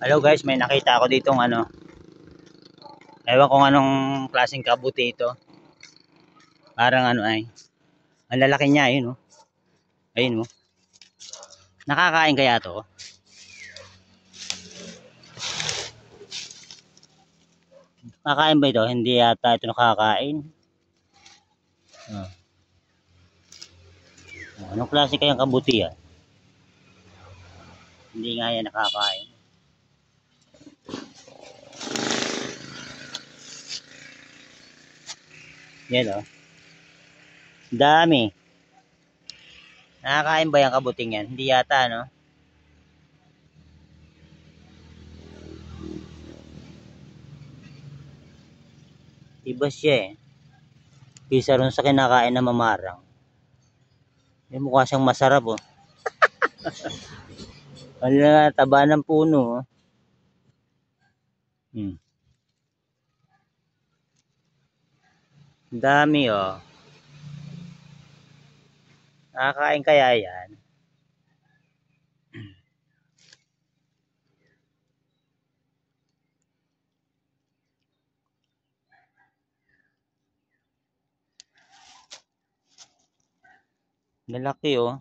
Hello guys, may nakita ako ditong ano. Ewan kung anong klaseng kabuti ito. Parang ano ay. Ang lalaki niya, ayun oh. Ayun oh. Nakakain kaya to? Nakakain ba ito? Hindi yata ito nakakain. Oh. Anong klase kayang kabuti yan? Hindi nga yan nakakain. Yan oh. Dami. Nakakain ba yung kabuting yan? Hindi yata, no? Iba siya eh. Isa ron sa kinakain na mamarang. May mukha siyang masarap oh. Ano na taba ng puno oh. Dami oh. Nakakain kaya yan? Lalaki oh.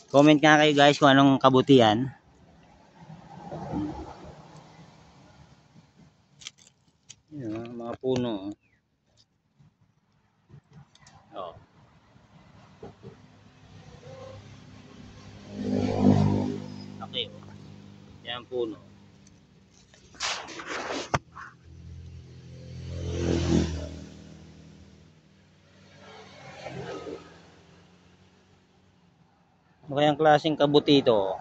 Comment nga kayo guys kung anong kabuti yan. Yan, mga puno oh. Okay oh. Yan puno. Ano kayang klaseng kabuti ito?